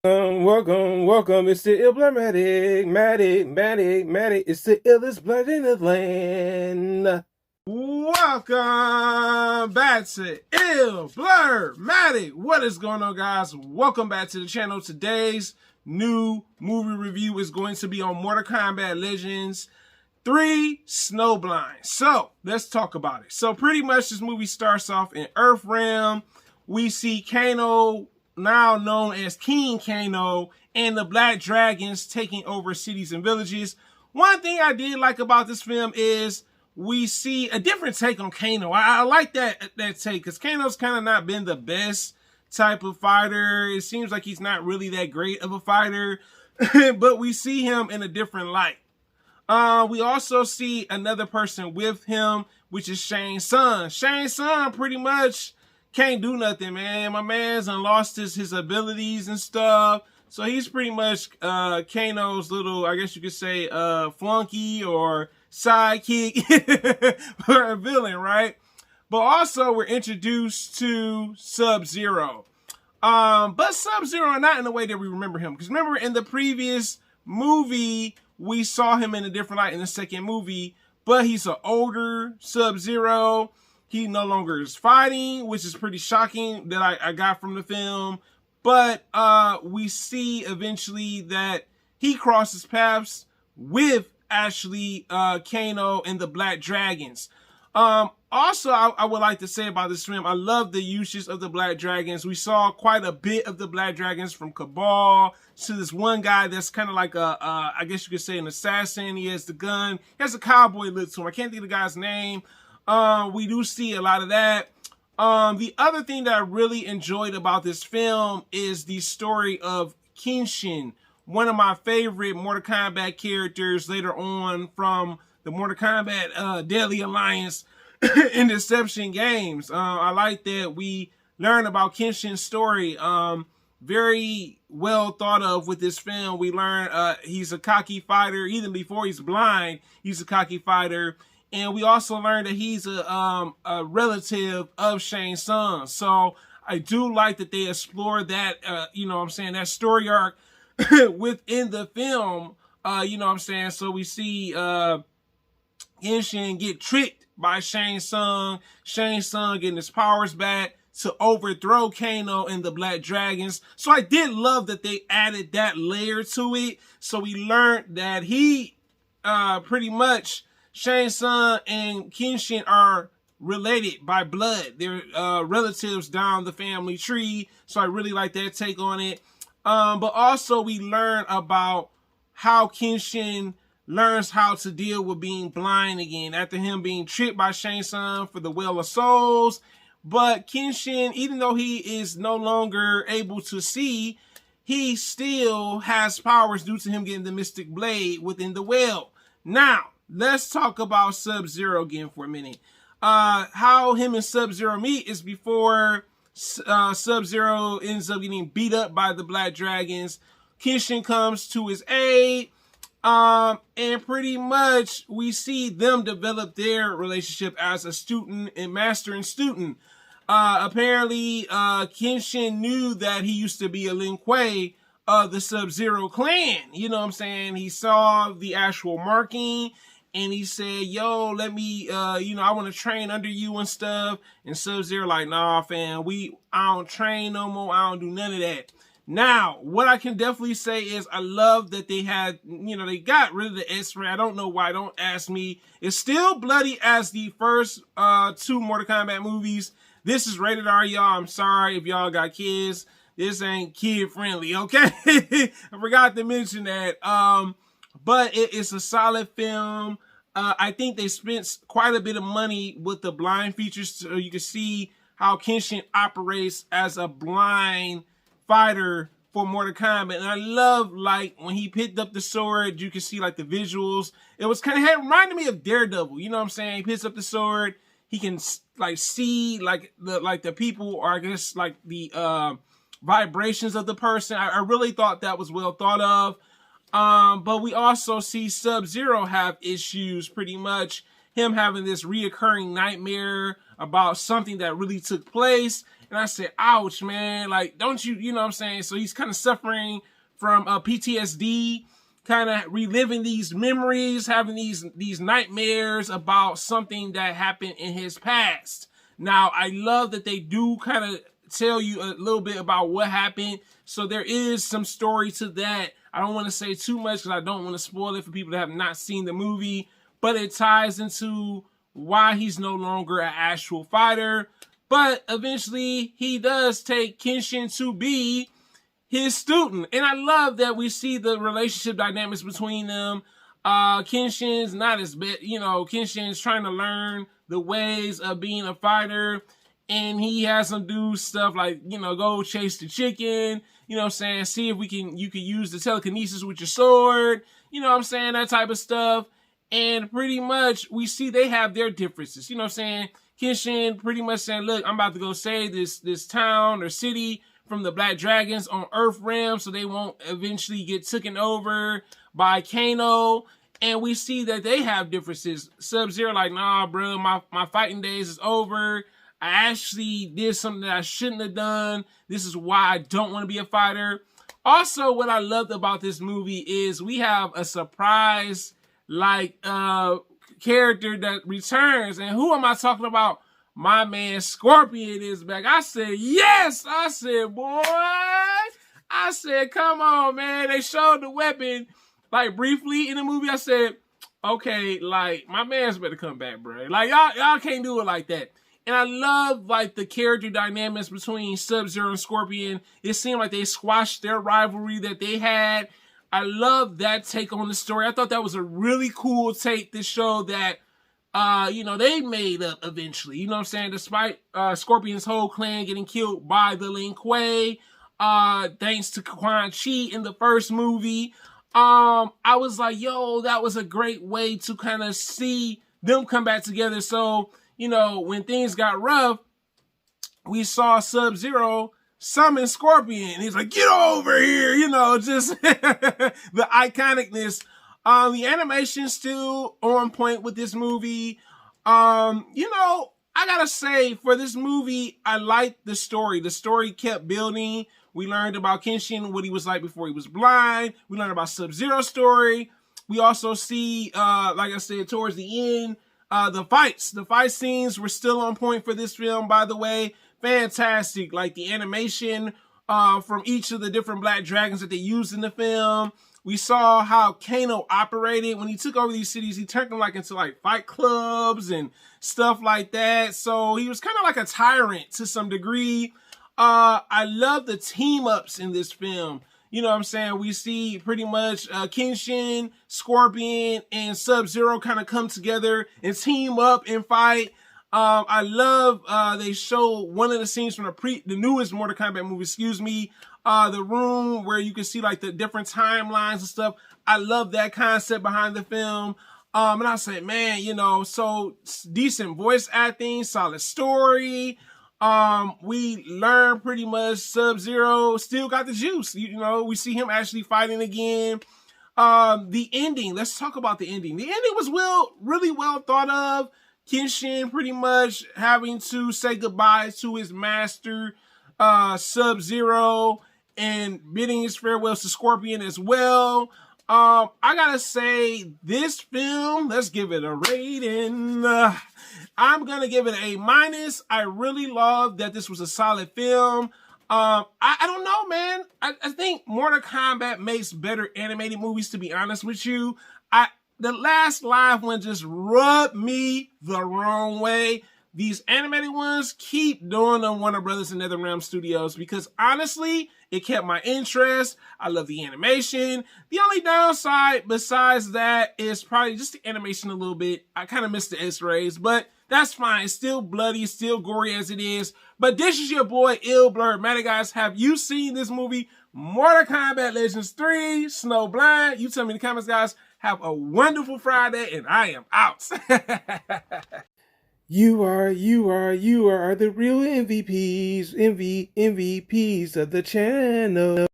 Welcome. It's the Matic. It's the illest blood in the land. Welcome back to Matic. What is going on, guys? Welcome back to the channel. Today's new movie review is going to be on Mortal Kombat Legends 3 Snowblind. So let's talk about it. So pretty much this movie starts off in Earth Realm. We see Kano, now known as King Kano, and the Black Dragons taking over cities and villages. One thing I did like about this film is we see a different take on Kano. I like that take, because Kano's kind of not been the best type of fighter. It seems like he's not really that great of a fighter, but we see him in a different light. We also see another person with him, which is Shang Tsung. Shang Tsung pretty much can't do nothing, man. My man's lost his abilities and stuff. So he's pretty much Kano's little, I guess you could say, flunky or sidekick for a villain, right? But also we're introduced to Sub-Zero. But Sub-Zero not in the way that we remember him. Because remember in the previous movie, we saw him in a different light in the second movie. But he's an older Sub-Zero. He no longer is fighting, which is pretty shocking that I got from the film. But we see eventually that he crosses paths with actually Kano and the Black Dragons. Also, I would like to say about this film, I love the uses of the Black Dragons. We saw quite a bit of the Black Dragons, from Cabal to this one guy that's kind of like I guess you could say an assassin. He has the gun. He has a cowboy look to him. I can't think of the guy's name. We do see a lot of that. The other thing that I really enjoyed about this film is the story of Kenshin, one of my favorite Mortal Kombat characters later on from the Mortal Kombat Deadly Alliance and Deception games. I like that we learn about Kenshin's story. Very well thought of with this film. We learn he's a cocky fighter. Even before he's blind, he's a cocky fighter. And we also learned that he's a relative of Shang Tsung. So I do like that they explore that, you know what I'm saying, that story arc within the film, you know what I'm saying. So we see Genshin get tricked by Shang Tsung getting his powers back to overthrow Kano and the Black Dragons. So I did love that they added that layer to it. So we learned that he pretty much, Shang Tsung and Kenshin are related by blood. They're relatives down the family tree. So I really like that take on it. But also we learn about how Kenshin learns how to deal with being blind again after him being tricked by Shang Tsung for the Well of Souls. But Kenshin, even though he is no longer able to see, he still has powers due to him getting the Mystic Blade within the well. Now, let's talk about Sub-Zero again for a minute. How him and Sub-Zero meet is before Sub-Zero ends up getting beat up by the Black Dragons. Kenshin comes to his aid. And pretty much we see them develop their relationship as a student and master and student. Apparently, Kenshin knew that he used to be a Lin Kuei of the Sub-Zero clan. You know what I'm saying? He saw the actual marking and he said, yo, let me, you know, I want to train under you and stuff. And Sub-Zero like, nah, fam, I don't train no more. I don't do none of that. Now, what I can definitely say is I love that they had, you know, they got rid of the X-ray. I don't know why. Don't ask me. It's still bloody as the first two Mortal Kombat movies. This is rated R, y'all. I'm sorry if y'all got kids. This ain't kid friendly, okay? I forgot to mention that. But it's a solid film. I think they spent quite a bit of money with the blind features, so you can see how Kenshin operates as a blind fighter for Mortal Kombat. And I love, like, when he picked up the sword, you can see like the visuals. It was kind of reminded me of Daredevil. You know what I'm saying? He picks up the sword. He can like see like the people, or I guess like the vibrations of the person. I really thought that was well thought of. But we also see Sub-Zero have issues pretty much. him having this reoccurring nightmare about something that really took place. And I said, ouch, man, like, don't you, you know what I'm saying? So he's kind of suffering from PTSD, kind of reliving these memories, having these nightmares about something that happened in his past. Now, I love that they do kind of tell you a little bit about what happened. So there is some story to that. I don't want to say too much because I don't want to spoil it for people that have not seen the movie, but it ties into why he's no longer an actual fighter. But eventually he does take Kenshin to be his student. And I love that we see the relationship dynamics between them. Kenshin's not as bad, you know, Kenshin's trying to learn the ways of being a fighter. And he has him do stuff like, you know, go chase the chicken, you know what I'm saying? See if you can use the telekinesis with your sword, you know what I'm saying? That type of stuff. And pretty much we see they have their differences, you know what I'm saying? Kenshin pretty much saying, look, I'm about to go save this town or city from the Black Dragons on Earth Realm so they won't eventually get taken over by Kano. And we see that they have differences. Sub-Zero like, nah, bro, my fighting days is over. I actually did something that I shouldn't have done. This is why I don't want to be a fighter. Also, what I loved about this movie is we have a surprise, like, character that returns. And who am I talking about? My man Scorpion is back. I said, yes! I said, boy! I said, come on, man. They showed the weapon, like, briefly in the movie. I said, okay, like, my man's better come back, bro. Like, y'all can't do it like that. And I love, like, the character dynamics between Sub-Zero and Scorpion. It seemed like they squashed their rivalry that they had. I love that take on the story. I thought that was a really cool take to show that, you know, they made up eventually. You know what I'm saying? Despite Scorpion's whole clan getting killed by the Lin Kuei, thanks to Quan Chi in the first movie. I was like, yo, that was a great way to kind of see them come back together. So, you know, when things got rough, we saw Sub-Zero summon Scorpion. He's like, get over here, you know, just the iconicness. The animation's still on point with this movie. You know, I gotta say, for this movie, I liked the story. The story kept building. We learned about Kenshin, what he was like before he was blind. We learned about Sub-Zero's story. We also see, like I said, towards the end, the fight scenes were still on point for this film, by the way. Fantastic. Like the animation from each of the different Black Dragons that they used in the film. We saw how Kano operated. When he took over these cities, he turned them like into like fight clubs and stuff like that. So he was kind of like a tyrant to some degree. I love the team ups in this film. You know what I'm saying? We see pretty much Kenshin, Scorpion, and Sub-Zero kind of come together and team up and fight. I love they show one of the scenes from the newest Mortal Kombat movie, the room where you can see like the different timelines and stuff. I love that concept behind the film. And I said, man, you know, so decent voice acting, solid story. We learn pretty much Sub-Zero still got the juice. You know, we see him actually fighting again. The ending, let's talk about the ending. The ending was really well thought of. Kenshin pretty much having to say goodbye to his master, Sub-Zero, and bidding his farewells to Scorpion as well. I gotta say, this film, let's give it a rating. I'm gonna give it an A-. I really love that this was a solid film. I don't know, man. I think Mortal Kombat makes better animated movies, to be honest with you. The last live one just rubbed me the wrong way. These animated ones, keep doing them, Warner Brothers and NetherRealm Studios, because honestly, it kept my interest. I love the animation. The only downside besides that is probably just the animation a little bit. I kind of missed the X-rays, but that's fine. It's still bloody, still gory as it is. But this is your boy, Blurmatic, guys. Have you seen this movie, Mortal Kombat Legends 3, Snowblind? You tell me in the comments, guys. Have a wonderful Friday, and I am out. You are the real MVPs of the channel.